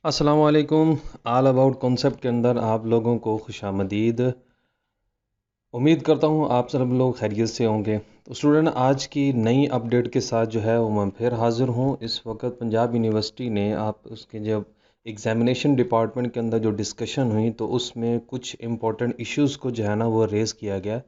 अस्सलाम वालेकुम। All about concept के अंदर आप लोगों को खुशामदीद। उम्मीद करता हूँ आप सब लोग खैरियत से होंगे। तो स्टूडेंट, आज की नई अपडेट के साथ जो है वो मैं फिर हाज़िर हूँ। इस वक्त पंजाब यूनिवर्सिटी ने आप उसके जब एग्ज़ामिनेशन डिपार्टमेंट के अंदर जो डिस्कशन हुई तो उसमें कुछ इम्पोर्टेंट इश्यूज़ को जो है ना वो रेज़ किया गया,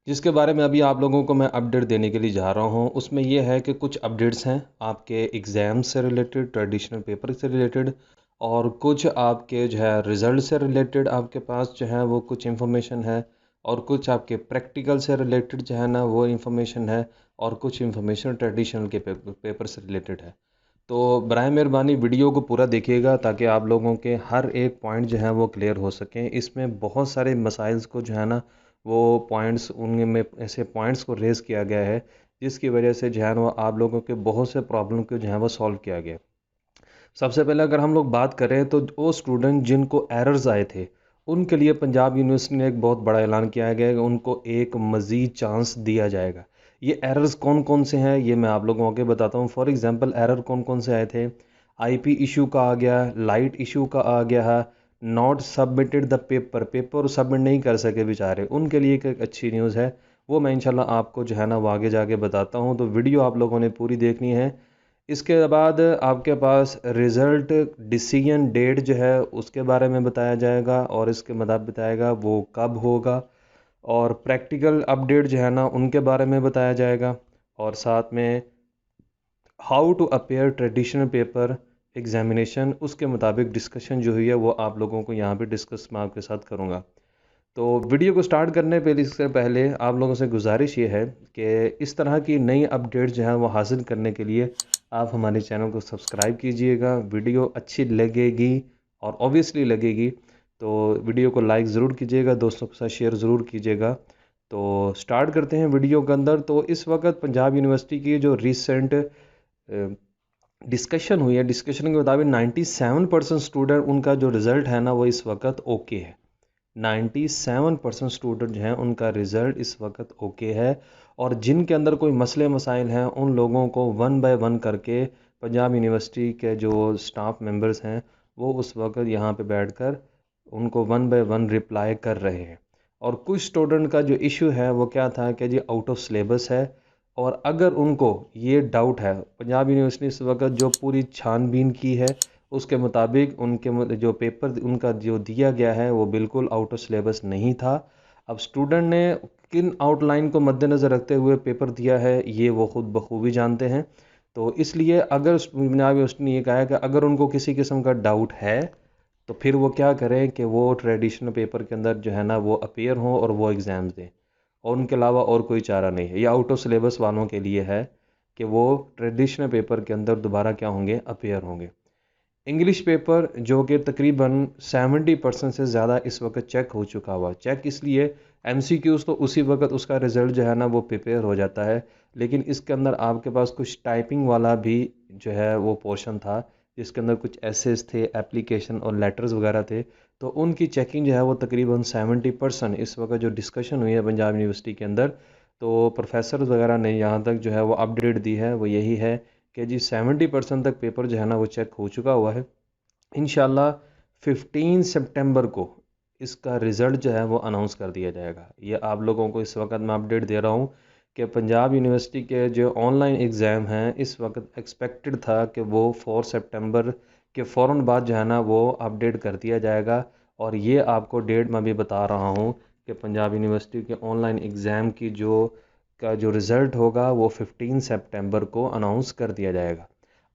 जिसके बारे में अभी आप लोगों को मैं अपडेट देने के लिए जा रहा हूँ। उसमें ये है कि कुछ अपडेट्स हैं आपके एग्ज़ाम से रिलेटेड, ट्रेडिशनल पेपर से रिलेटेड, और कुछ आपके जो है रिज़ल्ट से रिलेटेड आपके पास जो है वो कुछ इन्फॉर्मेशन है, और कुछ आपके प्रैक्टिकल से रिलेटेड जो है ना वो इन्फॉर्मेशन है, और कुछ इन्फॉर्मेशन ट्रेडिशनल के पेपर से रिलेटेड है। तो बराए मेहरबानी वीडियो को पूरा देखिएगा ताकि आप लोगों के हर एक पॉइंट जो है वो क्लियर हो सकें। इसमें बहुत सारे मसाइल्स को जो है ना वो पॉइंट्स, उनमें ऐसे पॉइंट्स को रेज़ किया गया है जिसकी वजह से जो है ना वो आप लोगों के बहुत से प्रॉब्लम को जो है वो सॉल्व किया गया। सबसे पहले अगर हम लोग बात करें तो वो स्टूडेंट जिनको एरर्स आए थे उनके लिए पंजाब यूनिवर्सिटी ने एक बहुत बड़ा ऐलान किया गया है कि उनको एक मज़ीद चांस दिया जाएगा। ये एरर्स कौन कौन से हैं ये मैं आप लोगों को आगे बताता हूँ। फॉर एग्जांपल एरर कौन कौन से आए थे। आईपी इशू का आ गया, लाइट इशू का आ गया, not submitted the paper, paper submit नहीं कर सके बेचारे, उनके लिए एक अच्छी न्यूज़ है। वो मैं इंशाल्लाह आपको जो है ना वो आगे जाके बताता हूँ, तो वीडियो आप लोगों ने पूरी देखनी है। इसके बाद आपके पास रिज़ल्ट डिसीजन डेट जो है उसके बारे में बताया जाएगा, और इसके मुताबिक बताएगा वो कब होगा, और प्रैक्टिकल अपडेट जो है ना उनके बारे में बताया जाएगा, और साथ में how to appear traditional paper examination उसके मुताबिक डिस्कशन जो हुई है वो आप लोगों को यहाँ पे डिस्कस मैं आपके साथ करूँगा। तो वीडियो को स्टार्ट करने पहले इससे पहले आप लोगों से गुजारिश ये है कि इस तरह की नई अपडेट जो है वो हासिल करने के लिए आप हमारे चैनल को सब्सक्राइब कीजिएगा। वीडियो अच्छी लगेगी और ऑब्वियसली लगेगी तो वीडियो को लाइक ज़रूर कीजिएगा, दोस्तों के साथ शेयर ज़रूर कीजिएगा। तो स्टार्ट करते हैं वीडियो के अंदर। तो इस वक्त पंजाब यूनिवर्सिटी की जो रिसेंट डिस्कशन हुई है, डिस्कशन के मुताबिक 97% स्टूडेंट उनका जो रिज़ल्ट है ना वो इस वक्त ओके है। 97% स्टूडेंट जो हैं उनका रिज़ल्ट इस वक्त ओके है, और जिनके अंदर कोई मसले मसाइल हैं उन लोगों को वन बाय वन करके पंजाब यूनिवर्सिटी के जो स्टाफ मेंबर्स हैं वो उस वक्त यहाँ पे बैठकर उनको वन बाय वन रिप्लाई कर रहे हैं। और कुछ स्टूडेंट का जो इशू है वो क्या था कि जी आउट ऑफ सिलेबस है, और अगर उनको ये डाउट है, पंजाब यूनिवर्सिटी इस वक्त जो पूरी छानबीन की है उसके मुताबिक उनके जो पेपर उनका जो दिया गया है वो बिल्कुल आउट ऑफ सिलेबस नहीं था। अब स्टूडेंट ने किन आउटलाइन को मद्देनज़र रखते हुए पेपर दिया है ये वो खुद बखूबी जानते हैं। तो इसलिए अगर पंजाब यूनिवर्सिटी ने ये कहा है कि अगर उनको किसी किस्म का डाउट है तो फिर वो क्या करें कि वो ट्रेडिशनल पेपर के अंदर जो है ना वो अपीयर हों और वो एग्ज़ाम्स दें, और उनके अलावा और कोई चारा नहीं है। ये आउट ऑफ सिलेबस वालों के लिए है कि वो ट्रेडिशनल पेपर के अंदर दोबारा क्या होंगे, अपीयर होंगे। इंग्लिश पेपर जो कि तकरीबन 70% से ज़्यादा इस वक्त चेक हो चुका हुआ, चेक इसलिए एमसीक्यूज़ तो उसी वक्त उसका रिज़ल्ट जो है ना वो प्रिपेयर हो जाता है, लेकिन इसके अंदर आपके पास कुछ टाइपिंग वाला भी जो है वो पोर्शन था जिसके अंदर कुछ एसेस थे, एप्लीकेशन और लेटर्स वगैरह थे। तो उनकी चेकिंग जो है वो तकरीबन 70% इस वक्त जो डिस्कशन हुई है पंजाब यूनिवर्सिटी के अंदर, तो प्रोफेसर वगैरह ने यहाँ तक जो है वो अपडेट दी है वो यही है कि जी 70% तक पेपर जो है ना वो चेक हो चुका हुआ है। इंशाल्लाह 15 सितंबर को इसका रिज़ल्ट जो है वो अनाउंस कर दिया जाएगा। ये आप लोगों को इस वक्त मैं अपडेट दे रहा हूँ कि पंजाब यूनिवर्सिटी के जो ऑनलाइन एग्ज़ाम हैं इस वक्त एक्सपेक्टेड था कि वो 4 सितंबर के फ़ौरन बाद जो है ना वो अपडेट कर दिया जाएगा। और ये आपको डेट मैं भी बता रहा हूँ कि पंजाब यूनिवर्सिटी के ऑनलाइन एग्ज़ाम की जो रिज़ल्ट होगा वो 15 सितंबर को अनाउंस कर दिया जाएगा।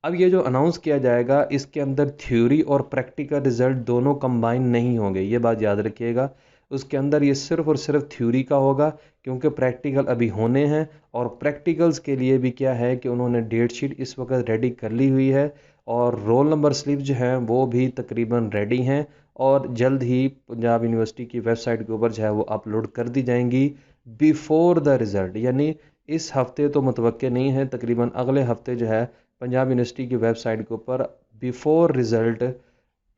अब ये जो अनाउंस किया जाएगा इसके अंदर थ्योरी और प्रैक्टिकल रिजल्ट दोनों कंबाइन नहीं होंगे, ये बात याद रखिएगा। उसके अंदर ये सिर्फ और सिर्फ थ्योरी का होगा, क्योंकि प्रैक्टिकल अभी होने हैं, और प्रैक्टिकल्स के लिए भी क्या है कि उन्होंने डेट शीट इस वक्त रेडी कर ली हुई है, और रोल नंबर स्लिप जो हैं वो भी तकरीबन रेडी हैं, और जल्द ही पंजाब यूनिवर्सिटी की वेबसाइट के ऊपर जो है वो अपलोड कर दी जाएंगी बिफोर द रिज़ल्ट। यानी इस हफ्ते तो मुतवक्के नहीं है, तकरीबन अगले हफ्ते जो है पंजाब यूनिवर्सिटी की वेबसाइट के ऊपर बिफोर रिज़ल्ट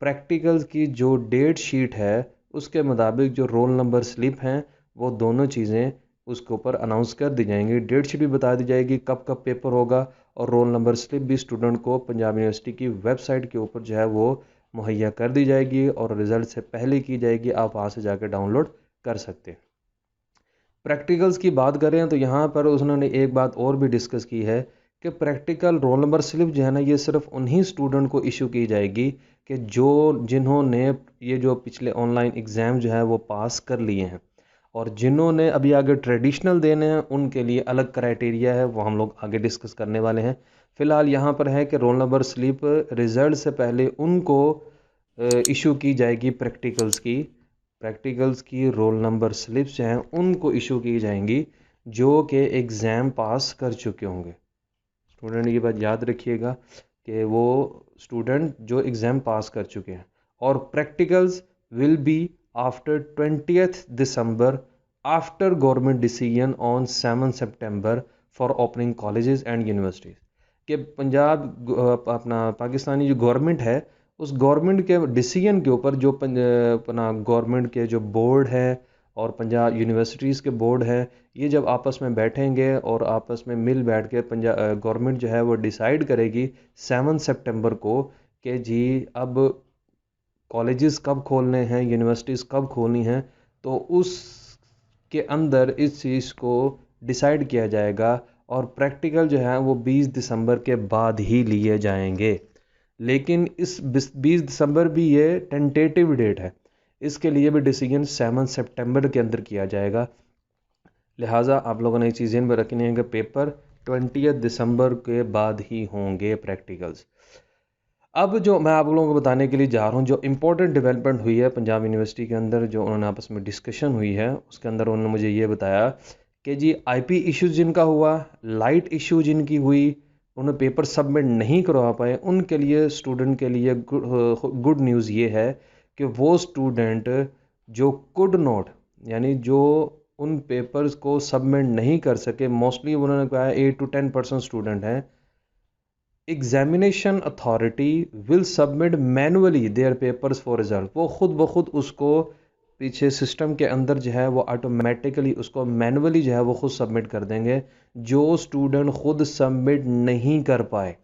प्रैक्टिकल्स की जो डेट शीट है उसके मुताबिक जो रोल नंबर स्लिप हैं वो दोनों चीज़ें उसके ऊपर अनाउंस कर दी जाएंगी। डेट शीट भी बता दी जाएगी कब कब पेपर होगा, और रोल नंबर स्लिप भी स्टूडेंट को पंजाब यूनिवर्सिटी की वेबसाइट के ऊपर जो है वो मुहैया कर दी जाएगी और रिज़ल्ट से पहले की जाएगी, आप वहाँ से जाकर डाउनलोड कर सकते हैं। प्रैक्टिकल्स की बात करें तो यहाँ पर उन्होंने एक बात और भी डिस्कस की है कि प्रैक्टिकल रोल नंबर स्लिप जो है ना, ये सिर्फ उन्हीं स्टूडेंट को इशू की जाएगी कि जिन्होंने ये जो पिछले ऑनलाइन एग्ज़ाम जो है वो पास कर लिए हैं, और जिन्होंने अभी आगे ट्रेडिशनल देने हैं उनके लिए अलग क्राइटेरिया है, वो हम लोग आगे डिस्कस करने वाले हैं। फ़िलहाल यहाँ पर है कि रोल नंबर स्लिप रिज़ल्ट से पहले उनको इशू की जाएगी, प्रैक्टिकल्स की रोल नंबर स्लिप्स हैं उनको इशू की जाएंगी जो कि एग्ज़ाम पास कर चुके होंगे। स्टूडेंट ये बात याद रखिएगा कि वो स्टूडेंट जो एग्ज़ाम पास कर चुके हैं। और practicals will be after 20 December after government decision on 7 September for opening colleges and universities. कि पंजाब अपना पाकिस्तानी जो गवर्नमेंट है, उस गवर्नमेंट के डिसीजन के ऊपर जो अपना गवर्नमेंट के जो बोर्ड है और पंजाब यूनिवर्सिटीज़ के बोर्ड है, ये जब आपस में बैठेंगे और आपस में मिल बैठ के पंजाब गवर्नमेंट जो है वो डिसाइड करेगी 7 सितंबर को कि जी अब कॉलेजेस कब खोलने हैं, यूनिवर्सिटीज़ कब खोलनी हैं, तो उस के अंदर इस चीज़ को डिसाइड किया जाएगा और प्रैक्टिकल जो है वो 20 दिसंबर के बाद ही लिए जाएंगे। लेकिन इस 20 दिसंबर भी ये टेंटेटिव डेट है, इसके लिए भी डिसीजन 7 सितंबर के अंदर किया जाएगा। लिहाजा आप लोगों ने ये चीज़ें में रखनी है कि पेपर 20 दिसंबर के बाद ही होंगे प्रैक्टिकल्स। अब जो मैं आप लोगों को बताने के लिए जा रहा हूँ, जो इम्पोर्टेंट डेवलपमेंट हुई है पंजाब यूनिवर्सिटी के अंदर, जो उन्होंने आपस में डिस्कशन हुई है, उसके अंदर उन्होंने मुझे ये बताया कि जी आईपी इश्यूज जिनका हुआ, लाइट इशू जिनकी हुई, उन्हें पेपर सबमिट नहीं करवा पाए, उनके लिए स्टूडेंट के लिए गुड न्यूज़ ये है कि वो स्टूडेंट जो कुड नॉट, यानी जो उन पेपर्स को सबमिट नहीं कर सके, मोस्टली उन्होंने कहा 8 to 10% स्टूडेंट हैं, examination authority will submit manually their papers for result. वो खुद ब खुद उसको पीछे सिस्टम के अंदर जो है वो ऑटोमेटिकली उसको मैनुअली जो है वो खुद सबमिट कर देंगे, जो स्टूडेंट खुद सबमिट नहीं कर पाए।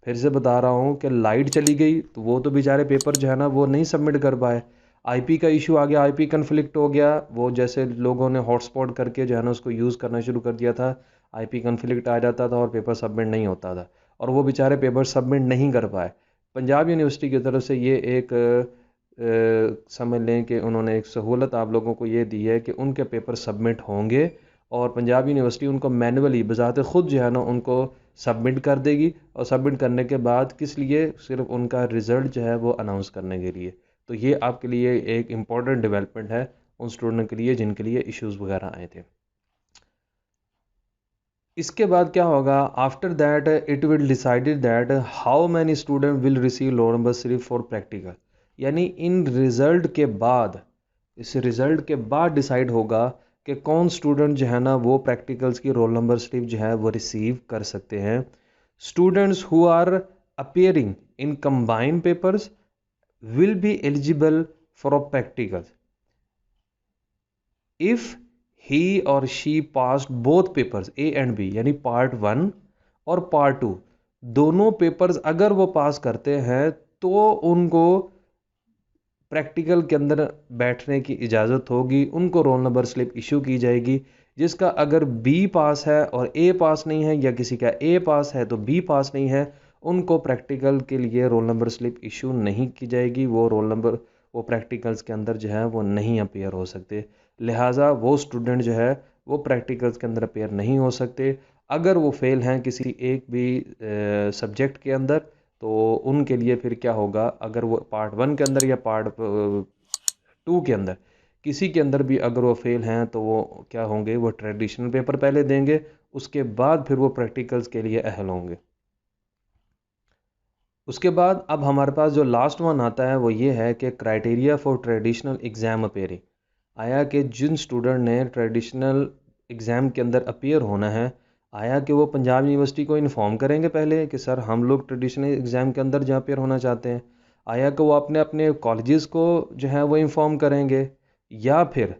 फिर से बता रहा हूँ कि लाइट चली गई तो वो तो बेचारे पेपर जो है ना वो नहीं सबमिट कर पाए। आईपी का इशू आ गया, आईपी कन्फ्लिक्ट हो गया, वो जैसे लोगों ने हॉटस्पॉट करके जो है ना उसको यूज़ करना शुरू कर दिया था, आईपी कन्फ्लिक्ट आ जाता था और पेपर सबमिट नहीं होता था, और वो बेचारे पेपर सबमिट नहीं कर पाए। पंजाब यूनिवर्सिटी की तरफ से ये एक समझ लें कि उन्होंने एक सहूलत आप लोगों को ये दी है कि उनके पेपर सबमिट होंगे और पंजाब यूनिवर्सिटी उनको मैनुअली बजाते ख़ुद जो है ना उनको सबमिट कर देगी, और सबमिट करने के बाद किस लिए, सिर्फ उनका रिज़ल्ट जो है वो अनाउंस करने के लिए। तो ये आपके लिए एक इम्पॉर्टेंट डेवलपमेंट है उन स्टूडेंट के लिए जिनके लिए इश्यूज़ वगैरह आए थे। इसके बाद क्या होगा, after that it will decided that how many student will receive roll number slip for practical. यानी इन रिज़ल्ट के बाद, इस रिज़ल्ट के बाद डिसाइड होगा कि कौन स्टूडेंट जो है ना वो प्रैक्टिकल्स की रोल नंबर स्लिप जो है वो रिसीव कर सकते हैं। Students who are appearing in combined papers will be eligible for a practicals if he or she passed both papers A and B, यानी पार्ट 1 और पार्ट 2 दोनों पेपर्स अगर वो पास करते हैं तो उनको प्रैक्टिकल के अंदर बैठने की इजाज़त होगी, उनको रोल नंबर स्लिप इशू की जाएगी। जिसका अगर B पास है और A पास नहीं है, या किसी का A पास है तो B पास नहीं है, उनको प्रैक्टिकल के लिए रोल नंबर स्लिप इशू नहीं की जाएगी। वो प्रैक्टिकल्स के अंदर जो है वो नहीं अपीयर हो सकते। लिहाजा वो स्टूडेंट जो है वो प्रैक्टिकल्स के अंदर अपीयर नहीं हो सकते। अगर वो फेल हैं किसी एक भी सब्जेक्ट के अंदर, तो उनके लिए फिर क्या होगा, अगर वो पार्ट 1 के अंदर या पार्ट 2 के अंदर किसी के अंदर भी अगर वो फेल हैं तो वो क्या होंगे, वो ट्रेडिशनल पेपर पहले देंगे, उसके बाद फिर वो प्रैक्टिकल्स के लिए अहल होंगे। उसके बाद अब हमारे पास जो लास्ट वन आता है वो ये है कि criteria for traditional exam appearing. आया कि जिन स्टूडेंट ने ट्रेडिशनल एग्ज़ाम के अंदर अपीयर होना है, आया कि वो पंजाब यूनिवर्सिटी को इन्फॉर्म करेंगे पहले कि सर हम लोग ट्रेडिशनल एग्ज़ाम के अंदर जहाँ अपीयर होना चाहते हैं। आया कि वो अपने अपने कॉलेजेस को जो है वो इन्फॉर्म करेंगे, या फिर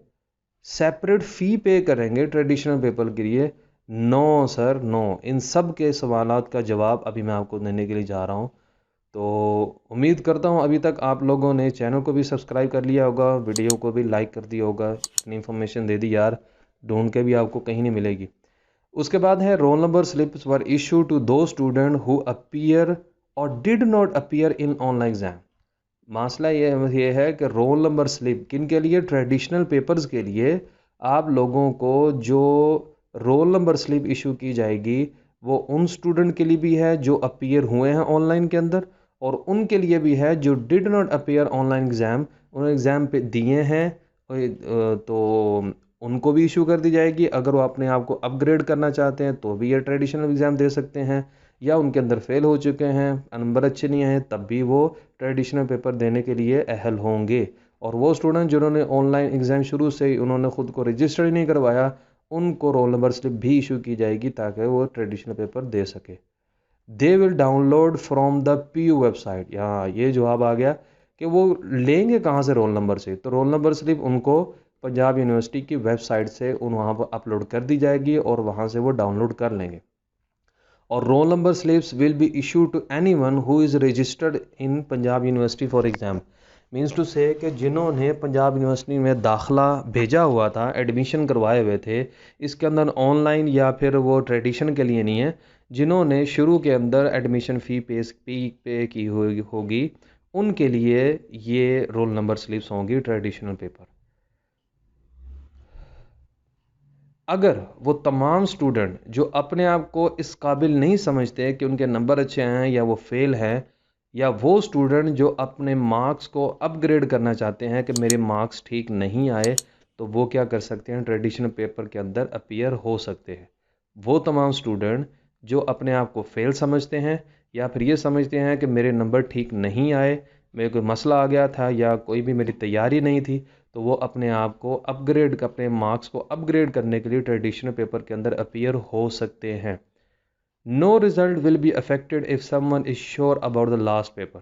सेपरेट फ़ी पे करेंगे ट्रेडिशनल पेपर के लिए। नो सर नो, इन सब के सवालात का जवाब अभी मैं आपको देने के लिए जा रहा हूँ। तो उम्मीद करता हूँ अभी तक आप लोगों ने चैनल को भी सब्सक्राइब कर लिया होगा, वीडियो को भी लाइक कर दिया होगा। इतनी इन्फॉर्मेशन दे दी यार, ढूंढ के भी आपको कहीं नहीं मिलेगी। उसके बाद है roll number slips were issue to दो student who appear or did not appear in online exam. मसला ये है कि रोल नंबर स्लिप किन के लिए, ट्रेडिशनल पेपर्स के लिए आप लोगों को जो रोल नंबर स्लिप इशू की जाएगी वो उन स्टूडेंट के लिए भी है जो अपीयर हुए हैं ऑनलाइन के अंदर, और उनके लिए भी है जो did not appear online exam, उन्होंने एग्ज़ाम पे दिए हैं तो उनको भी इशू कर दी जाएगी। अगर वो अपने आप को अपग्रेड करना चाहते हैं तो भी ये ट्रेडिशनल एग्ज़ाम दे सकते हैं, या उनके अंदर फेल हो चुके हैं, नंबर अच्छे नहीं आए, तब भी वो ट्रेडिशनल पेपर देने के लिए अहल होंगे। और वो स्टूडेंट जिन्होंने ऑनलाइन एग्ज़ाम शुरू से ही उन्होंने ख़ुद को रजिस्टर ही नहीं करवाया, उनको रोल नंबर स्लिप भी इशू की जाएगी ताकि वो ट्रेडिशनल पेपर दे सके। They will download from the PU website. यहाँ ये जवाब आ गया कि वो लेंगे कहाँ से रोल नंबर से, तो रोल नंबर स्लिप उनको पंजाब यूनिवर्सिटी की वेबसाइट से वहाँ पर अपलोड कर दी जाएगी और वहाँ से वो डाउनलोड कर लेंगे। और roll number slips will be issue to anyone who is registered in Punjab university for exam. Means to say कि जिन्होंने पंजाब यूनिवर्सिटी में दाखिला भेजा हुआ था, एडमिशन करवाए हुए थे, इसके अंदर ऑनलाइन या फिर वो ट्रेडिशन के लिए नहीं है, जिन्होंने शुरू के अंदर एडमिशन फ़ी पे की होगी, उनके लिए ये रोल नंबर स्लिप्स होंगी ट्रेडिशनल पेपर। अगर वो तमाम स्टूडेंट जो अपने आप को इस काबिल नहीं समझते कि उनके नंबर अच्छे हैं या वो फेल हैं, या वो स्टूडेंट जो अपने मार्क्स को अपग्रेड करना चाहते हैं कि मेरे मार्क्स ठीक नहीं आए, तो वो क्या कर सकते हैं, ट्रेडिशनल पेपर के अंदर अपीयर हो सकते हैं। वो तमाम स्टूडेंट जो अपने आप को फेल समझते हैं या फिर ये समझते हैं कि मेरे नंबर ठीक नहीं आए, मेरे कोई मसला आ गया था या कोई भी मेरी तैयारी नहीं थी, तो वो अपने आप को अपग्रेड, अपने मार्क्स को अपग्रेड करने के लिए ट्रेडिशनल पेपर के अंदर अपीयर हो सकते हैं। No result will be affected if someone is sure about the last paper.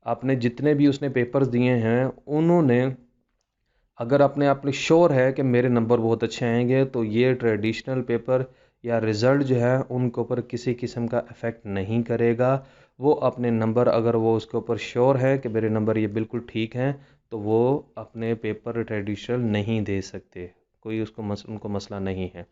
आपने जितने भी उसने पेपर्स दिए हैं, उन्होंने अगर अपने आप में श्योर है कि मेरे नंबर बहुत अच्छे आएंगे, तो ये ट्रेडिशनल पेपर या रिज़ल्ट जो है उनके ऊपर किसी किस्म का इफ़ेक्ट नहीं करेगा। वो अपने नंबर, अगर वो उसके ऊपर श्योर है कि मेरे नंबर ये बिल्कुल ठीक हैं, तो वो अपने पेपर ट्रेडिशनल नहीं दे सकते, कोई उनको मसला नहीं है।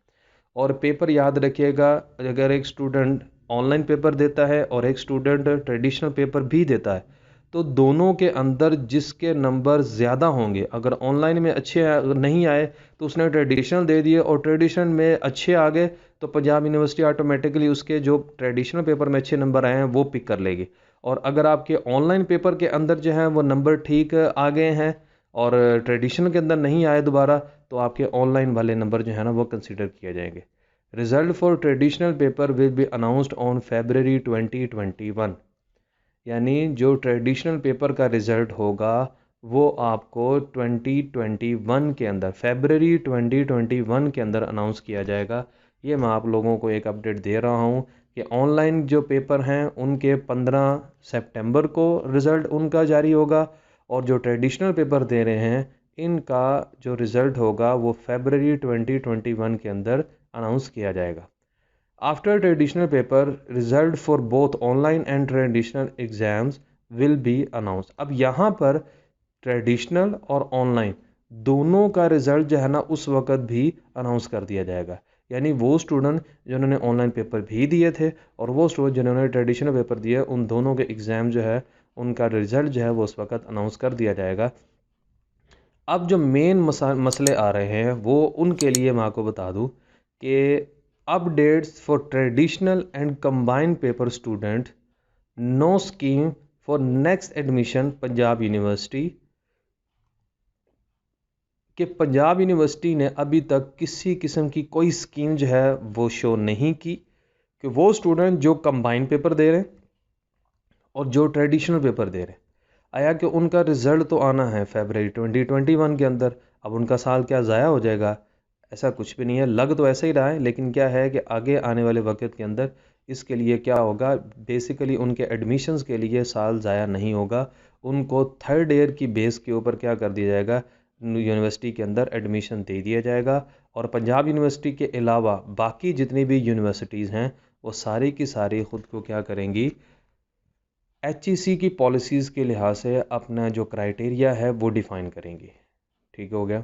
और पेपर याद रखिएगा, अगर एक स्टूडेंट ऑनलाइन पेपर देता है और एक स्टूडेंट ट्रेडिशनल पेपर भी देता है, तो दोनों के अंदर जिसके नंबर ज़्यादा होंगे, अगर ऑनलाइन में अच्छे नहीं आए तो उसने ट्रेडिशनल दे दिए और ट्रेडिशनल में अच्छे आ गए, तो पंजाब यूनिवर्सिटी ऑटोमेटिकली उसके जो ट्रेडिशनल पेपर में अच्छे नंबर आए हैं वो पिक कर लेगी। और अगर आपके ऑनलाइन पेपर के अंदर जो है वो नंबर ठीक आ गए हैं और ट्रेडिशनल के अंदर नहीं आए दोबारा, तो आपके ऑनलाइन वाले नंबर जो है ना वो कंसिडर किए जाएंगे। Result for traditional paper will be announced on February 2021। यानी जो ट्रेडिशनल पेपर का रिज़ल्ट होगा वो आपको 2021 के अंदर, February 2021 के अंदर अनाउंस किया जाएगा। ये मैं आप लोगों को एक अपडेट दे रहा हूँ कि ऑनलाइन जो पेपर हैं उनके 15 सितंबर को रिज़ल्ट उनका जारी होगा, और जो ट्रेडिशनल पेपर दे रहे हैं इनका जो रिज़ल्ट होगा वो February 2021 के अंदर अनाउंस किया जाएगा। After traditional paper, result for both online and traditional exams will be announce. अब यहाँ पर ट्रेडिशनल और ऑनलाइन दोनों का रिजल्ट जो है ना उस वक्त भी अनाउंस कर दिया जाएगा। यानी वो स्टूडेंट जिन्होंने ऑनलाइन पेपर भी दिए थे और वो स्टूडेंट जिन्होंने ट्रेडिशनल पेपर दिए, उन दोनों के एग्ज़ाम जो है उनका रिजल्ट जो है वो उस वक्त अनाउंस कर दिया जाएगा। अब जो मेन मसले आ रहे हैं वो उनके लिए मैं आपको बता दूं कि updates for traditional and combined paper student, no scheme for next admission Punjab university. कि पंजाब यूनिवर्सिटी ने अभी तक किसी किस्म की कोई स्कीम जो है वो शो नहीं की कि वो स्टूडेंट जो कंबाइंड पेपर दे रहे हैं और जो ट्रेडिशनल पेपर दे रहे हैं, आया कि उनका रिज़ल्ट तो आना है February 2021 के अंदर, अब उनका साल क्या ज़ाया हो जाएगा? ऐसा कुछ भी नहीं है, लग तो ऐसा ही रहा है, लेकिन क्या है कि आगे आने वाले वक्त के अंदर इसके लिए क्या होगा, बेसिकली उनके एडमिशन्स के लिए साल ज़ाया नहीं होगा, उनको थर्ड ईयर की बेस के ऊपर क्या कर दिया जाएगा, यूनिवर्सिटी के अंदर एडमिशन दे दिया जाएगा। और पंजाब यूनिवर्सिटी के अलावा बाकी जितनी भी यूनिवर्सिटीज़ हैं वो सारी की सारी ख़ुद को क्या करेंगी, HEC की पॉलिसीज़ के लिहाज से अपना जो क्राइटेरिया है वो डिफ़ाइन करेंगे। ठीक हो गया।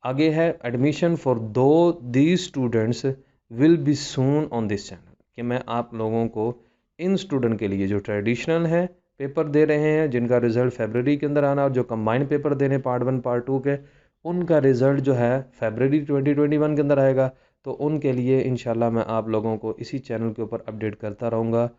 आगे है एडमिशन फॉर दो these students will be soon on this channel, कि मैं आप लोगों को इन स्टूडेंट के लिए जो ट्रेडिशनल है पेपर दे रहे हैं, जिनका रिज़ल्ट फरवरी के अंदर आना, और जो कंबाइंड पेपर दे रहे हैं पार्ट 1 पार्ट 2 के, उनका रिज़ल्ट जो है फरवरी 2021 के अंदर आएगा। तो उनके लिए इंशाल्लाह मैं आप लोगों को इसी चैनल के ऊपर अपडेट करता रहूँगा।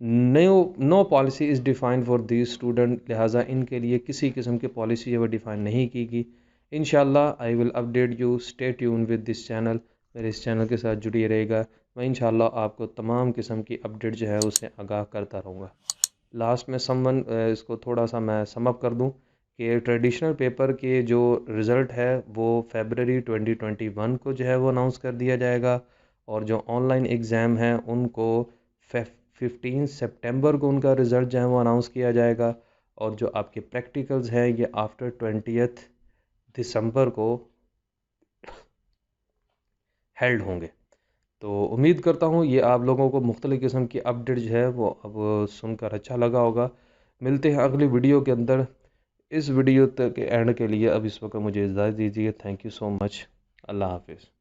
No policy is defined for these student, लिहाजा इनके लिए किसी किस्म की पॉलिसी है वो डिफ़ाइन नहीं की गई। इंशाल्लाह I will update you, stay tune with this channel. मेरे इस चैनल के साथ जुड़ी रहेगा, मैं इंशाल्लाह आपको तमाम किस्म की अपडेट जो है उससे आगाह करता रहूँगा। लास्ट में इसको थोड़ा सा मैं समअप कर दूँ कि ट्रेडिशनल पेपर के जो रिज़ल्ट है वो फरवरी 2021 को जो है वो अनाउंस कर दिया जाएगा, और जो ऑनलाइन एग्ज़ाम हैं उनको 15 सितंबर को उनका रिज़ल्ट जो है वो अनाउंस किया जाएगा, और जो आपके प्रैक्टिकल्स हैं ये आफ्टर 20 दिसंबर को हेल्ड होंगे। तो उम्मीद करता हूँ ये आप लोगों को मुख्तलिफ़ किस्म की अपडेट जो है वो अब सुनकर अच्छा लगा होगा। मिलते हैं अगली वीडियो के अंदर। इस वीडियो तक के एंड के लिए अब इस वक्त मुझे इजाज़त दीजिए। Thank you so much. अल्लाह हाफिज़।